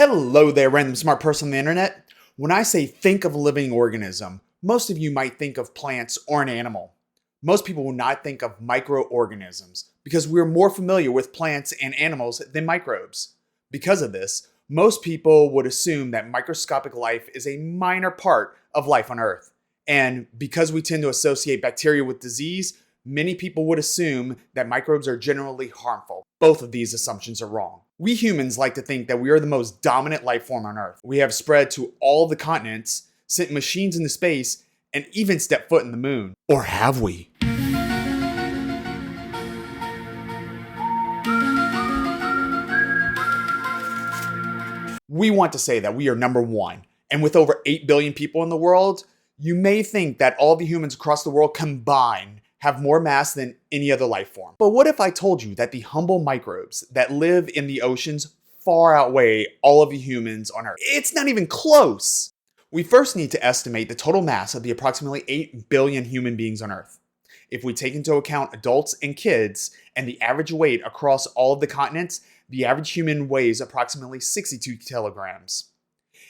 Hello there, random smart person on the internet. When I say think of a living organism, most of you might think of plants or an animal. Most people will not think of microorganisms because we're more familiar with plants and animals than microbes. Because of this, most people would assume that microscopic life is a minor part of life on Earth. And because we tend to associate bacteria with disease, many people would assume that microbes are generally harmful. Both of these assumptions are wrong. We humans like to think that we are the most dominant life form on Earth. We have spread to all the continents, sent machines into space, and even stepped foot in the moon. Or have we? We want to say that we are number one, and with over 8 billion people in the world, you may think that all the humans across the world combined have more mass than any other life form. But what if I told you that the humble microbes that live in the oceans far outweigh all of the humans on Earth? It's not even close. We first need to estimate the total mass of the approximately 8 billion human beings on Earth. If we take into account adults and kids and the average weight across all of the continents, the average human weighs approximately 62 kilograms.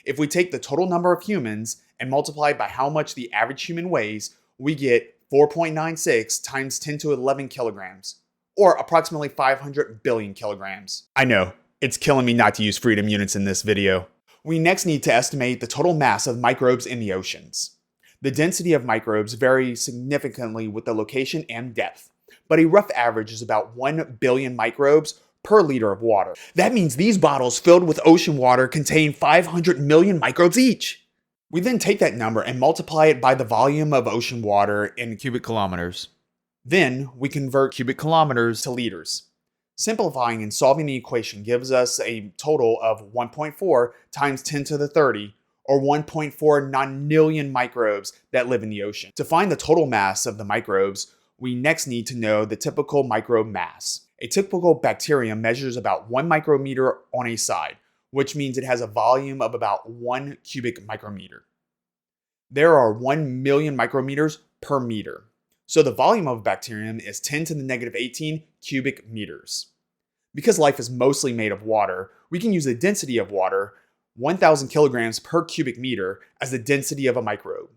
If we take the total number of humans and multiply by how much the average human weighs, we get 4.96 times 10 to 11 kilograms, or approximately 500 billion kilograms. I know, it's killing me not to use freedom units in this video. We next need to estimate the total mass of microbes in the oceans. The density of microbes varies significantly with the location and depth, but a rough average is about 1 billion microbes per liter of water. That means these bottles filled with ocean water contain 500 million microbes each. We then take that number and multiply it by the volume of ocean water in cubic kilometers. Then we convert cubic kilometers to liters. Simplifying and solving the equation gives us a total of 1.4 times 10 to the 30, or 1.4 nonillion microbes that live in the ocean. To find the total mass of the microbes, we next need to know the typical microbe mass. A typical bacterium measures about 1 micrometer on a side, which means it has a volume of about 1 cubic micrometer. There are 1 million micrometers per meter, so the volume of a bacterium is 10 to the negative 18 cubic meters. Because life is mostly made of water, we can use the density of water, 1,000 kilograms per cubic meter, as the density of a microbe.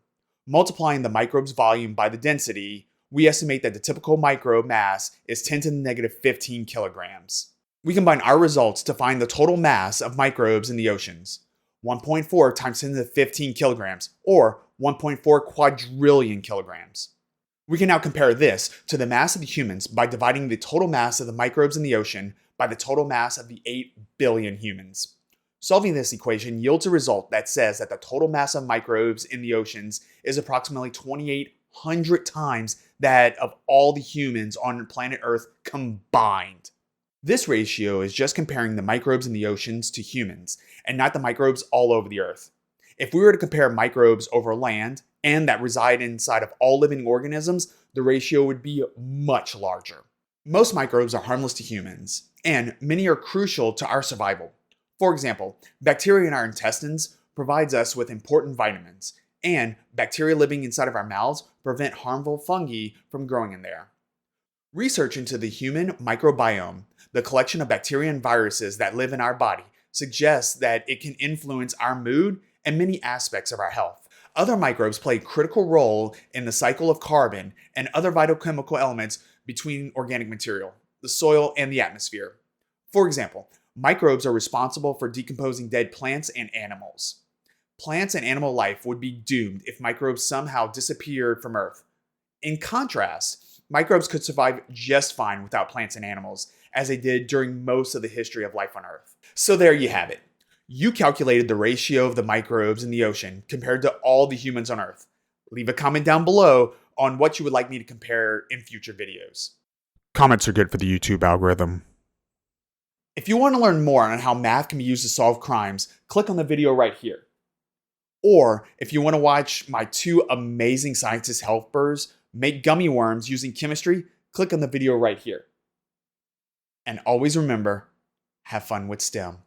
Multiplying the microbe's volume by the density, we estimate that the typical microbe mass is 10 to the negative 15 kilograms. We combine our results to find the total mass of microbes in the oceans, 1.4 times 10 to the 15 kilograms, or 1.4 quadrillion kilograms. We can now compare this to the mass of the humans by dividing the total mass of the microbes in the ocean by the total mass of the 8 billion humans. Solving this equation yields a result that says that the total mass of microbes in the oceans is approximately 2,800 times that of all the humans on planet Earth combined. This ratio is just comparing the microbes in the oceans to humans, and not the microbes all over the Earth. If we were to compare microbes over land and that reside inside of all living organisms, the ratio would be much larger. Most microbes are harmless to humans, and many are crucial to our survival. For example, bacteria in our intestines provides us with important vitamins, and bacteria living inside of our mouths prevent harmful fungi from growing in there. Research into the human microbiome, the collection of bacteria and viruses that live in our body, suggests that it can influence our mood and many aspects of our health. Other microbes play a critical role in the cycle of carbon and other vital chemical elements between organic material, the soil, and the atmosphere. For example, microbes are responsible for decomposing dead plants and animals. Plants and animal life would be doomed if microbes somehow disappeared from Earth. In contrast, microbes could survive just fine without plants and animals, as they did during most of the history of life on Earth. So there you have it. You calculated the ratio of the microbes in the ocean compared to all the humans on Earth. Leave a comment down below on what you would like me to compare in future videos. Comments are good for the YouTube algorithm. If you want to learn more on how math can be used to solve crimes, click on the video right here. Or if you want to watch my 2 amazing scientist helpers make gummy worms using chemistry, click on the video right here. And always remember, have fun with STEM.